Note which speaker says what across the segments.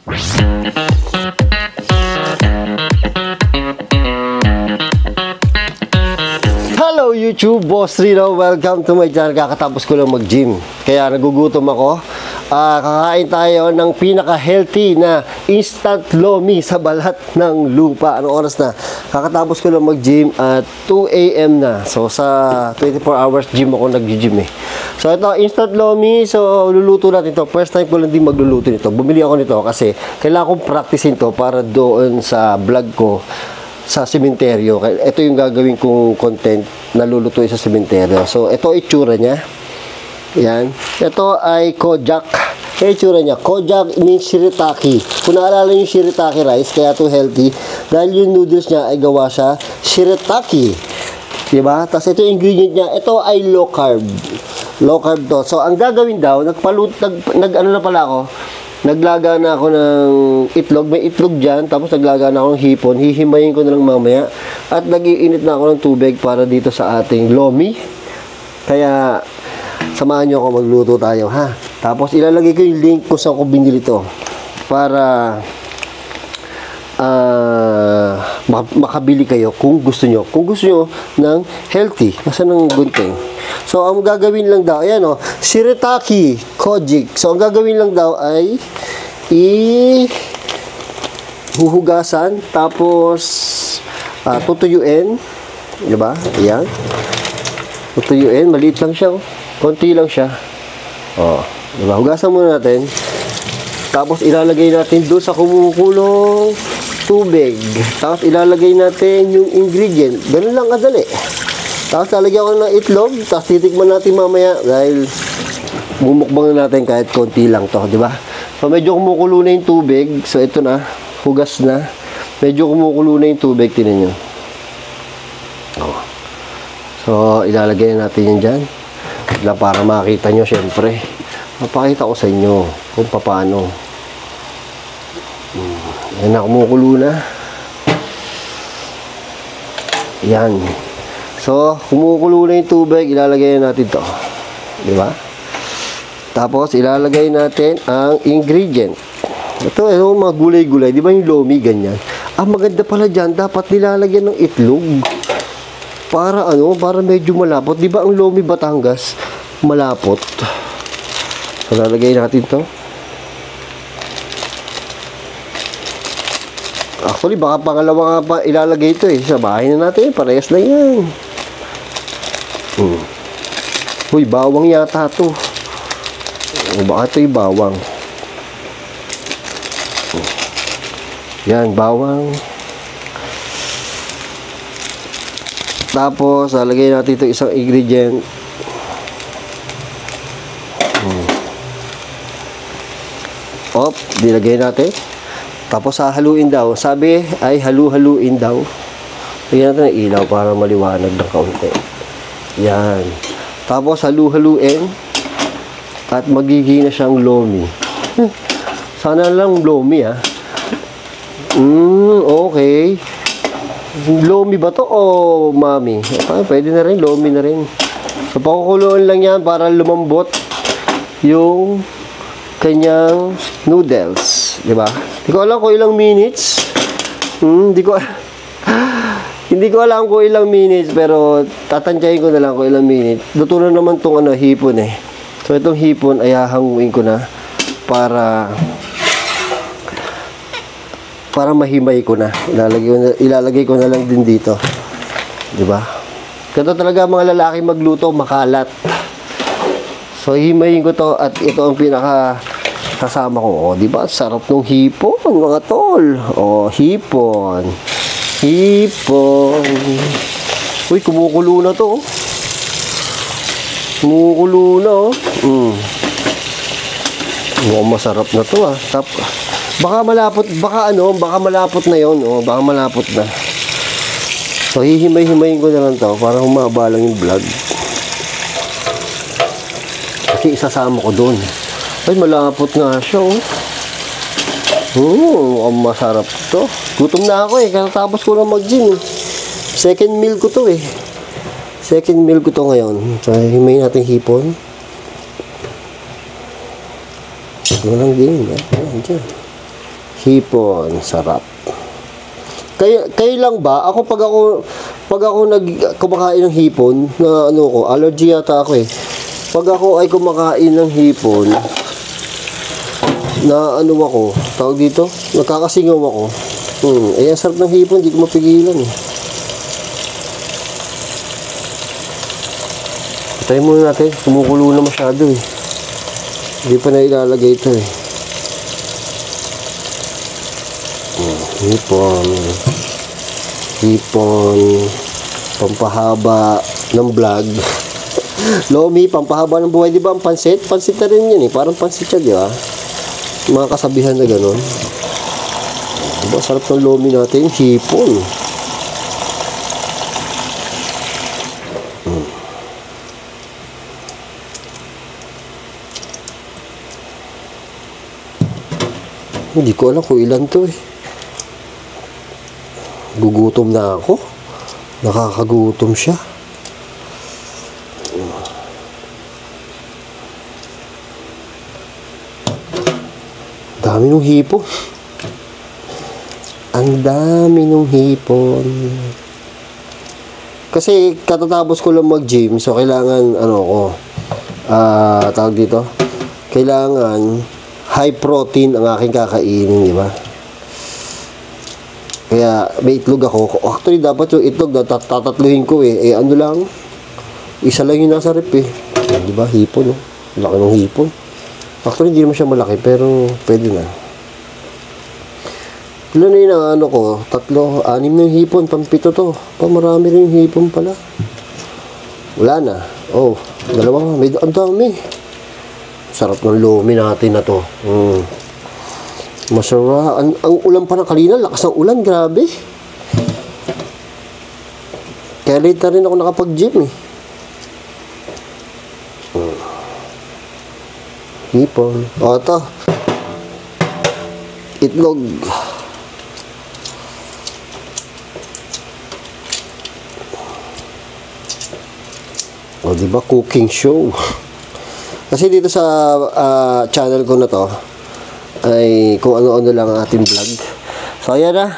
Speaker 1: Hello YouTube, Boss Rino. Welcome to my channel. Kakatapos ko lang mag-gym, kaya nagugutom ako. Kakain tayo ng pinaka-healthy na instant lomi sa balat ng lupa. Anong oras na? Kakatapos ko lang mag-gym at 2 AM na. So sa 24 hours gym ako nag-gym eh. So ito, instant lomi. So luluto natin ito. First time ko lang din magluluto nito. Bumili ako nito kasi kailangan kong practicein to para doon sa vlog ko sa sementeryo. Ito yung gagawin kong content na lulutuin sa sementeryo. So ito itsura niya. Yan. Ito ay kojak. Itsura niya. Kojak means shirataki. Kung naalala yung shirataki rice, kaya ito healthy. Dahil yung noodles niya ay gawa sa shirataki. Diba? Tapos ito yung ingredient niya. Ito ay low carb. Low carb to. So ang gagawin daw, ano na pala ako, naglaga na ako ng itlog. May itlog dyan. Tapos naglaga na ako ng hipon. Hihimayin ko na lang mamaya. At nag-iinit na ako ng tubig para dito sa ating lomi. Kaya samahan nyo ako, magluto tayo ha. Tapos ilalagay ko yung link kung saan ko binili to para makabili kayo kung gusto nyo. Kung gusto nyo ng healthy, kasi ng gunting. So ang gagawin lang daw, ayan o, shirataki kojik. So ang gagawin lang daw ay huhugasan, tapos tutuyuin, diba? Ayan, tutuyuin, maliit lang siya, konti lang siya. Diba? Hugasan muna natin. Tapos ilalagay natin doon sa kumukulong tubig. Tapos ilalagay natin yung ingredient. Ganun lang kadali. Tapos lalagyan ko ng itlog. Tapos titikman natin mamaya dahil bumukbang natin kahit konti lang to, di ba? So medyo kumukulo na yung tubig. So ito na, hugas na. Medyo kumukulo na yung tubig, tinan nyo. So ilalagay natin yan dyan. Para makita nyo, syempre mapakita ko sa inyo kung paano. Yan na, kumukulo na. Yan. So kumukulo na yung tubig, ilalagay natin to, di ba? Tapos ilalagay natin ang ingredient. Ito mga gulay-gulay, di ba yung lomi ganyan? Maganda pala dyan, dapat nilalagyan ng itlog para para medyo malapot. Di ba ang lomi Batangas malapot? So lalagay natin to. Actually baka pangalawa nga pa ilalagay ito eh. Sa bahay na natin, parehas na yan. Uy, bawang yata to. Baka ito yung bawang. Yan, bawang. Tapos lalagay natin ito isang ingredient. Nilagay natin. Tapos hahaluin daw. Sabi ay halu-haluin daw. Lagyan natin ng ilaw para maliwanag ng kaunti. Yan. Tapos halu-haluin at magiging na siyang lomi. Sana lang lomi ha. Okay. Lomi ba to o mami? Pwede na rin, lomi na rin. So pakukuluan lang yan para lumambot yung kanyang noodles, di ba? Hindi ko alam kung ilang minutes. Hindi ko alam kung ilang minutes, pero tatantyahin ko na lang kung ilang minutes. Luto na naman tong hipon eh. So itong hipon ay hahanguin ko na para mahimay ko na. Ilalagay ko na lang din dito. Di ba? Ganito talaga mga lalaki magluto, makalat. So himayin ko to at ito ang pinaka kasama ko. Di ba? Sarap ng hipon, mga tol. Hipon. Hipon. Uy, kumukulo na to. Kumukulo na masarap na to baka malapot, baka malapot na yon. Baka malapot na. So hihimay-himayin ko na lang to para humaba lang yung vlog. Kasi isasama ko doon. Ay, malapot nga siya mukhang masarap to. Gutom na ako tapos ko lang mag-gym Second meal ko to Second meal ko to ngayon. So himayin natin hipon. Ito lang din. Ayan, dyan. Hipon, sarap. Kayo lang ba? Pag ako kumakain ng hipon, na ano ko, allergy yata ako eh. Pag ako ay kumakain ng hipon, na ano ako, tawag dito, nagkakasingaw ako. Eh, ang sarap ng hipon, hindi ko mapigilan eh. Patayin muna natin, kumukulo na masyado eh. Hindi pa na ilalagay ito eh. Hipon, pampahaba ng vlog. Lomi, pampahaba ng buhay, di ba ang pansit? Pansit na rin yun eh, parang pansit siya, di ba? Mga kasabihan na gano'n. Diba, sarap ng lomi natin, hipon. Hindi ko alam kung ilan to eh. Gugutom na ako. Nakakagutom siya. Dami ng hipon. Ang dami ng hipon. Kasi katatapos ko lang mag-gym, so kailangan tawag dito. Kailangan high protein ang aking kakainin, di ba? Kaya may itlog ako. Actually, dapat yung itlog tatatluhin ko eh. Ano lang, isa lang yung nasa rep eh. Di ba? Hipon, no? Laki ng hipon. Actually, hindi naman siya malaki, pero pwede na. Ilan na yun ang ano ko? 3, 6 na yung hipon. Pampito to. Marami rin yung hipon pala. Wala na. Oh, 2. Ang dami. Sarap ng lomi natin na to. Masarap. Ang ulan pa ng kanina, lakas ng ulan, grabe. Kaya late na rin ako nakapag-gym eh. Hipon. O, ito. Itlog. O, diba? Cooking show. Kasi dito sa channel ko na to ay kung ano-ano lang ang ating vlog. So ayan na,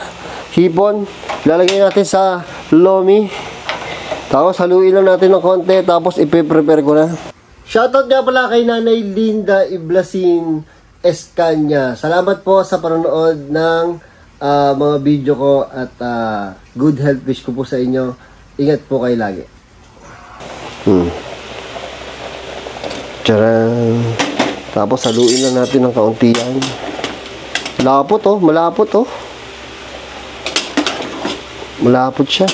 Speaker 1: hipon, lalagay natin sa lomi, tapos haluin lang natin ng konti, tapos ipe-prepare ko na. Shoutout nga pala kay Nanay Linda Iblasin Escanya. Salamat po sa panonood ng mga video ko at good health wish ko po sa inyo. Ingat po kayo lagi. Tcharan. Tapos haluin lang natin ng kaunti yan. Malapot oh, malapot oh. Malapot siya.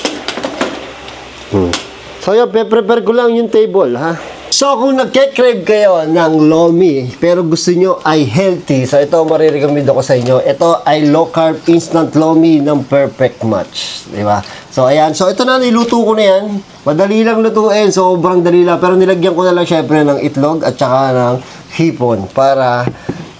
Speaker 1: So yun, prepare ko lang yung table ha. So kung nagke-crave kayo ng lomi pero gusto nyo ay healthy, so ito marirecommend ko sa inyo. Ito ay low carb instant lomi ng perfect match, di ba? So ayan, so ito na, niluto ko na yan. Madali lang lutuin, sobrang dali lang, pero nilagyan ko na lang syempre ng itlog at saka ng hipon para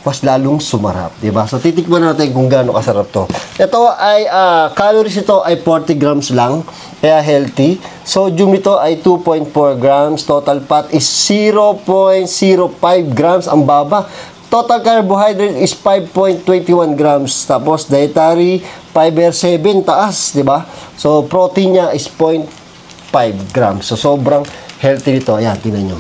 Speaker 1: mas lalong sumarap, di ba? So titikman natin kung gaano kasarap to. Ito ay calories ito ay 40 grams lang, kaya healthy. Sodium nito ay 2.4 grams, total fat is 0.05 grams, ang baba. Total carbohydrate is 5.21 grams, tapos dietary fiber 7 taas, di ba? So protein niya is 0.5 grams. So sobrang healthy nito. Ayan, tingnan nyo.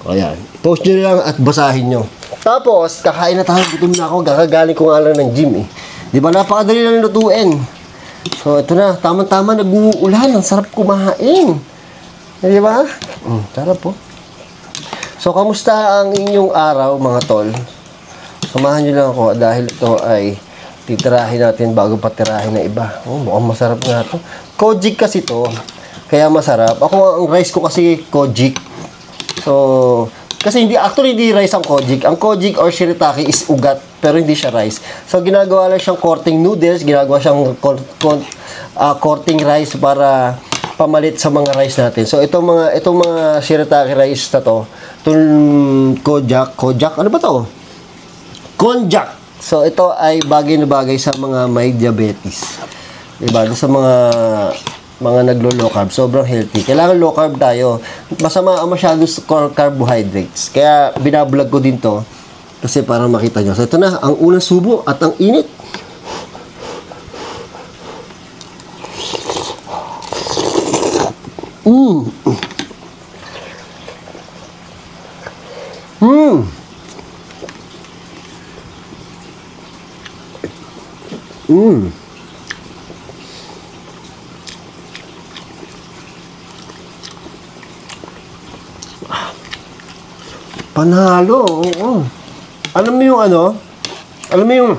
Speaker 1: Ayan, post nyo lang at basahin nyo. Tapos, kakain na tayo. Gutom na ako. Gagagaling ko nga lang ng gym eh. Di ba? Napakadali lang lutuin. So, ito na. Tama-tama nag-uulan. Ang sarap kumain. Di ba? Sarap po. So, kamusta ang inyong araw, mga tol? Samahan nyo lang ako dahil ito ay titirahin natin bago patirahin na iba. Mukhang masarap nga ito. Kojik kasi ito. Kaya masarap. Ako, ang rice ko kasi kojik. So, kasi hindi rice ang kojik. Ang kojik or shirataki is ugat, pero hindi siya rice. So, ginagawa lang siyang coating noodles, ginagawa siyang coating rice para pamalit sa mga rice natin. So, itong mga shirataki rice na to, itong kojak, ano ba to? Konjac. So, ito ay bagay na bagay sa mga may diabetes. Diba? Sa mga naglo-low carb, sobrang healthy. Kailangan low carb tayo. Masama ang masyadong carbohydrates. Kaya binablog ko din to Kasi para makita nyo. So ito na, ang unang subo at ang init. Panalo, oo. Alam mo yung ano? Alam mo yung...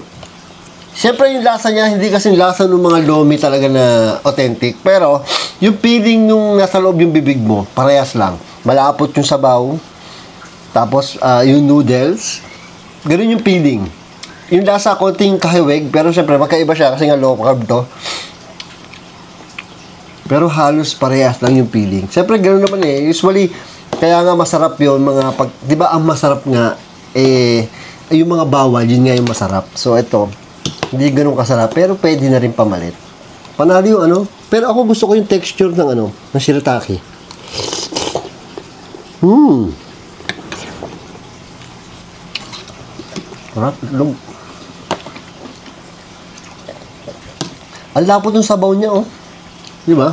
Speaker 1: Siyempre yung lasa niya, hindi kasing lasa ng mga lomi talaga na authentic. Pero, yung feeling nung nasa loob yung bibig mo, parehas lang. Malapot yung sabaw. Tapos, yung noodles. Ganun yung feeling. Yung lasa, konting kahiweg. Pero siyempre, magkaiba siya kasi nga low carb to. Pero halos parehas lang yung feeling. Siyempre, ganun naman eh. Usually, kaya nga masarap yun, mga pag, di ba ang masarap nga, yung mga bawal, yun nga yung masarap. So, ito, hindi ganun kasarap, pero pwede na rin pamalit. Panalo yung ano, pero ako gusto ko yung texture ng ano, ng shirataki. Sarap, log. Ang lapot ng sabaw niya, oh. Di ba?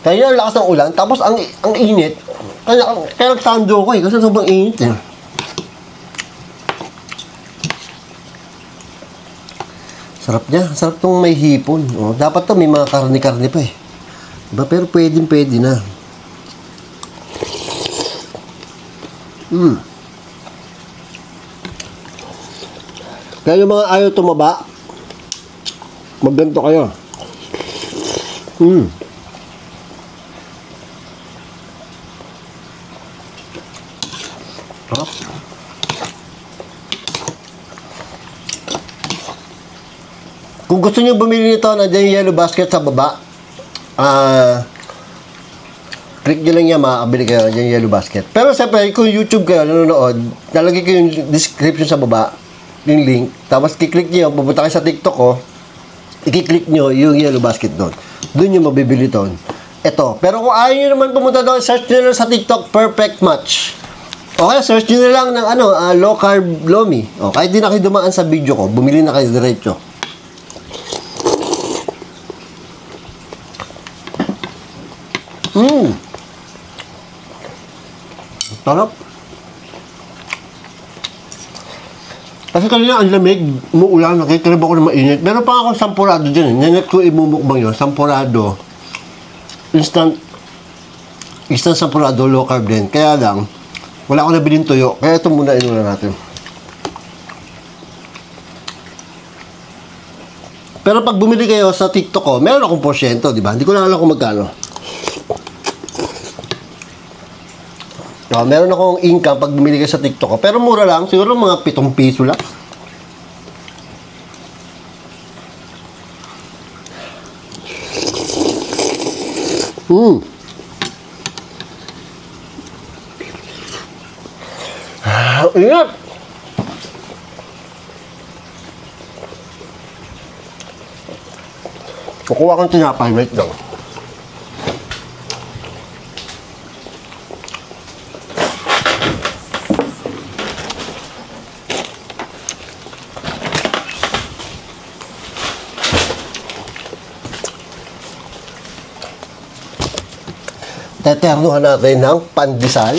Speaker 1: Kaya yung lakas ng ulan, tapos ang init, kaya nagtando ko eh, kasi sobrang init eh. Sarap niya, sarap tong may hipon. Oh, dapat to may mga karne-karne pa eh. Diba? Pero pwede na. Kaya yung mga ayaw tumaba, magganto kayo. Kung gusto niyo bumili nito, nandiyan yung yellow basket sa baba. Click nyo lang yan, makakabili kayo. Nandiyan yung yellow basket. Pero siyempre, kung YouTube kayo, nanonood, nalagay ko yung description sa baba, yung link. Tapos kiklik nyo, pupunta kayo sa TikTok ko, ikiklik nyo yung yellow basket doon. Doon yung mabibili doon. Ito. Pero kung ayaw nyo naman pumunta doon, search nyo lang sa TikTok, Perfect Match. Okay, search nyo na lang ng low carb lomi. O, kahit di na kayo dumaan sa video ko, bumili na kayo diretso. Sarap. Kasi kanina ang lamig, umuulan, nakikrib ako na mainit. Meron pa akong sampurado dyan eh. Nanet ko imumukbang yun, sampurado. Instant sampurado, low carb din. Kaya lang, wala akong nabiling tuyo. Kaya ito muna inuna natin. Pero pag bumili kayo sa TikTok ko, meron akong porsyento, di ba? Hindi ko na alam kung magkano. Meron akong income pag bumili kayo sa TikTok ko. Pero mura lang, siguro mga 7 piso lang. Ingat! Kukuha kong tinapay, wait lang. Teternuhan natin ng pandesal.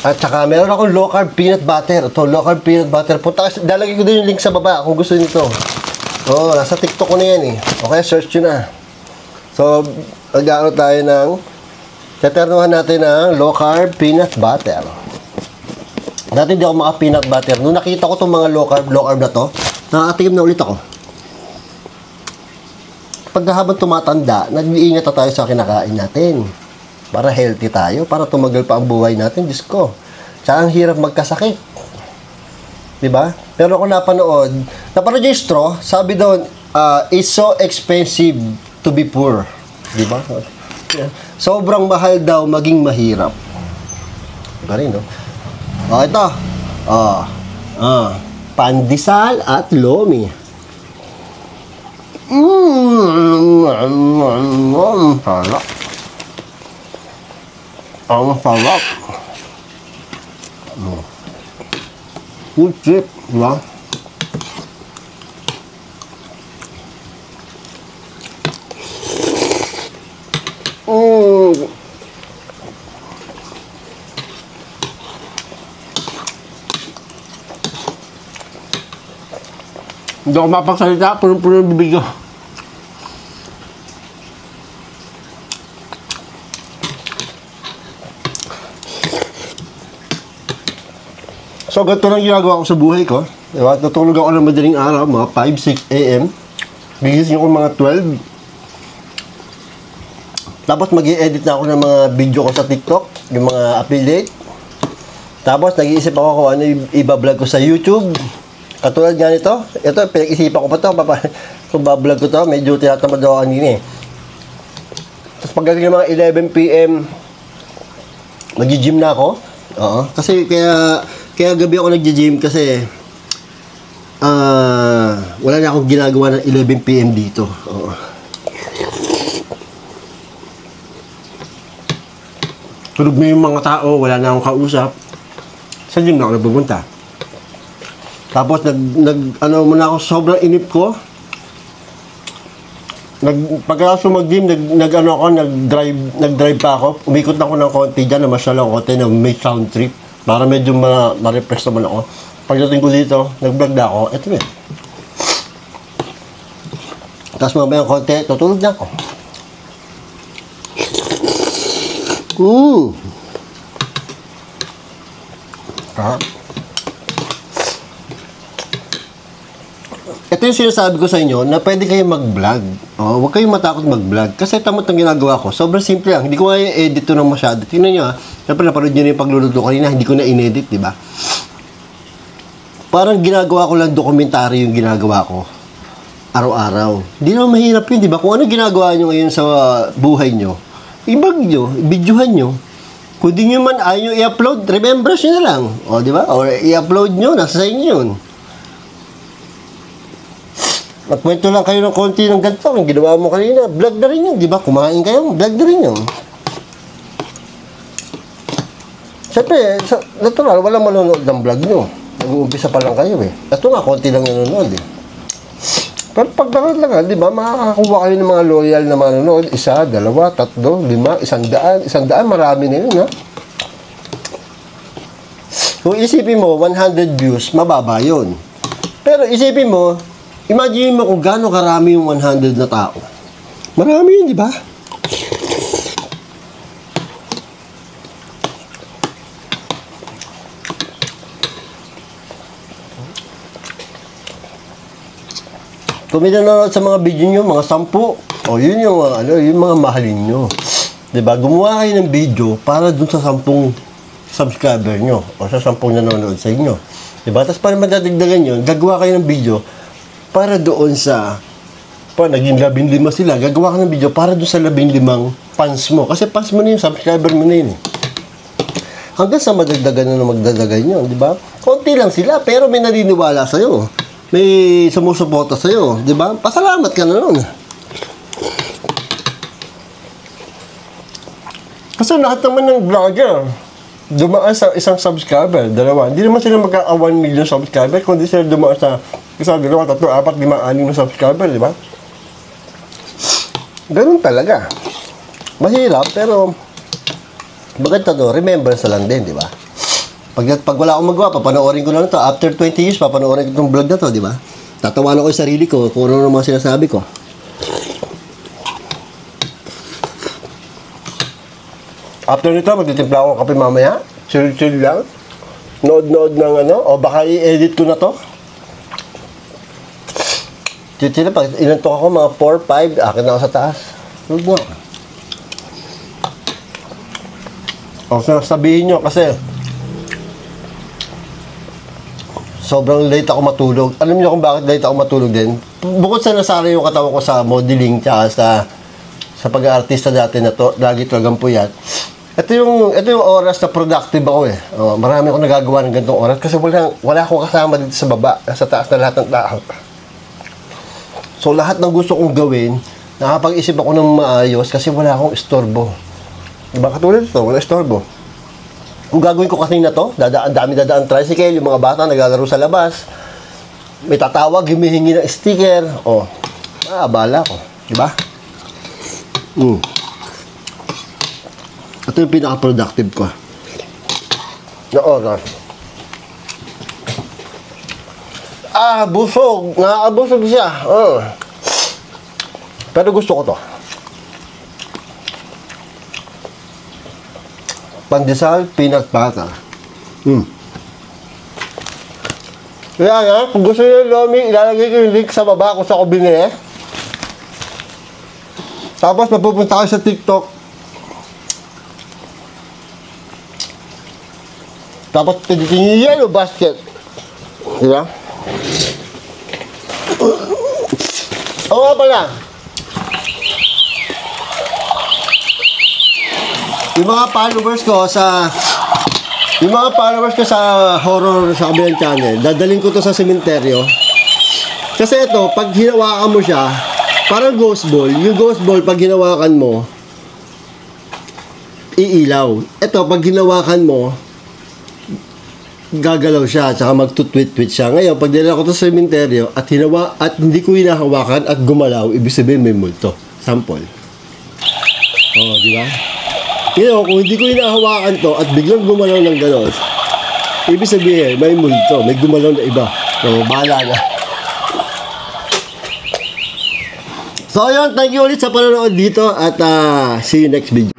Speaker 1: At saka meron akong low carb peanut butter. Ito, low carb peanut butter. Dalagay ko din yung link sa baba kung gusto nito. Oh, nasa TikTok ko na yan eh. Okay, search nyo na. So, mag-ano tayo ng teternuhan natin ng low carb peanut butter. Dati hindi ako maka peanut butter. Nung nakita ko itong mga low carb na to, nakatikim na ulit ako. Pag habang tumatanda, nag-iingat na tayo sa kinakain natin. Para healthy tayo, para tumagal pa ang buhay natin, Diyos ko. Tsaka ang hirap magkasakit. Diba? Pero kung napanood yung straw, sabi doon, it's so expensive to be poor. Diba? Sobrang mahal daw maging mahirap. Diba rin, no? Ito. Pandesal at lomi. Sarap. Ang sarap. Food trip, di ba? Hindi ako mapagsalita, punong-puno ng bibig ko. So, ganito lang ginagawa ko sa buhay ko. Diba? Natulog ako ng madaling araw, mga 5, 6 a.m. Gigising ako mga 12. Tapos mag-i-edit na ako ng mga video ko sa TikTok, yung mga affiliate. Tapos nag-iisip ako kung ano i-vlog ko sa YouTube. Katulad nga nito, ito, pinag-isipan ko pa ito. Kung ba-vlog ko ito, medyo tinatamad ako kanina eh. Tapos pagdating ng mga 11 p.m., mag-gym na ako. Oo. Kasi kaya gabi ako nag-gym kasi wala na akong ginagawa ng 11 p.m. dito. Oo. Tulog na yung mga tao, wala na akong kausap. Sa gym na ako nagpupunta. Tapos ano muna ako, sobrang inip ko. Pagkatapos mag-gym, nag-drive pa ako. Umikot na ako ng konti dyan, namasyal ako konti na may sound trip. Para medyo ma-refresh naman ako. Pagdating ko dito, nag-vlog na ako. Ito yun. Tapos mamaya konti, tutulog na ako. Ito yung sinasabi ko sa inyo na pwede kayong mag-vlog. Oh, huwag kayong matakot mag-vlog. Kasi tamot ang ginagawa ko. Sobrang simple lang. Hindi ko nga i-edit to ng masyado. Tingnan nyo ha. Siyempre napanood nyo na yung pagluluto kanina. Hindi ko na in-edit, di ba? Parang ginagawa ko lang dokumentary yung ginagawa ko. Araw-araw. Hindi naman mahirap yun, di ba? Kung ano ginagawa nyo ngayon sa buhay nyo, ibag nyo, videohan nyo. Kung di nyo man ayaw nyo i-upload, remembrance nyo na lang. O, di ba? O, i-upload nyo, nasa sa inyo yun. Magkwento lang kayo ng konti ng ganito. Ang ginawa mo kanina, vlog na rin yun, di ba? Kumain kayo, vlog na rin yun. Siyempre, natural, walang manonood ng vlog nyo. Nag-uumpisa pa lang kayo eh. Ito nga, konti lang nanonood eh. Pero pagdarat lang, di ba, makakakuha kayo ng mga loyal na manonood. 1, 2, 3, 5, 100. 100, marami na yun, ha? Kung isipin mo, 100 views, mababa yun. Pero isipin mo, imagine mo kung gaano karami yung 100 na tao. Marami yun, di ba? Kung may nanonood sa mga video nyo, mga 10, o yun yung, yung mga mahalin nyo. Diba? Gumawa kayo ng video para dun sa 10 subscriber nyo, o sa 10 nanonood sa inyo. Diba? Tapos para madadagdagan yun, gagawa kayo ng video para doon sa, naging 15 sila, gagawa ka ng video para doon sa 15 fans mo. Kasi fans mo na yun, subscriber mo na yun. Hanggang sa madagdagan na magdadagan yun, diba? Konti lang sila, pero may naniniwala sa'yo. May sumusuporta sa'yo, di ba? Pasalamat ka na nun. Kasi lahat naman ng vlogger, dumaan sa isang subscriber, 2. Hindi naman sila magka 1 million subscriber, kundi sila dumaan sa 1, 2, 3, 4, 5, 6 na subscriber, di ba? Ganun talaga. Mahirap, pero maganda to, remembrance lang din, di ba? Pag wala akong magawa, papanoorin ko na ito. After 20 years, papanoorin ko itong vlog na to, di ba? Tatawanan ko yung sarili ko kung ano mga sinasabi ko. After nito, magtitimpla ako ng kape mamaya. Chill lang. Nood ng o baka i-edit ko na to. Chill, pag inantok ako, mga 4, 5, akin na ako sa taas. Huwag mo. O, sabihin nyo, kasi sobrang late ako matulog. Alam niyo kung bakit late ako matulog din? Bukod sa nasanay yung katawan ko sa modeling tsaka sa pag-aartista dati na to, lagi talagang puyat. Ito yung oras na productive ako eh. Marami akong nagagawa ng ganitong oras kasi wala akong kasama dito sa baba, sa taas na lahat ng tao. So lahat ng gusto kong gawin, nakapag-isip ako ng maayos kasi wala akong istorbo. Diba katulad ito, wala istorbo. Kung gagawin ko kasi na to, dami-dadaan tricycle, yung mga bata naglalaro sa labas, may tatawag, humihingi ng sticker, abala ko. Diba? Ito yung pinaka-productive ko. Na oras. Busog. Nakakabusog siya. Pero gusto ko to. Pandesal, peanut butter. Kaya nga, kung gusto nyo yung lomi, ilalagay ko yung link sa baba kung saan ko binili. Tapos mapupunta kayo sa TikTok. Tapos pinditin yung yellow basket. Diba? Oo nga pala. Yung mga followers ko sa horror sa kabilang channel, dadalhin ko to sa sementeryo. Kasi ito, pag hinawakan mo siya, parang ghost ball. Yung ghost ball, pag hinawakan mo, iilaw. Ito, pag hinawakan mo, gagalaw siya, tsaka magtutwit-twit siya. Ngayon, pag dinala ko to sa sementeryo, at hindi ko hinahawakan at gumalaw, ibig sabihin may multo. Sample. Di ba? Kung hindi ko hinahawakan to at biglang gumalaw ng gano'n, ibig sabihin, may multo, may gumalaw na iba. So, bahala na. So, ayun, thank you ulit sa panonood dito at see you next video.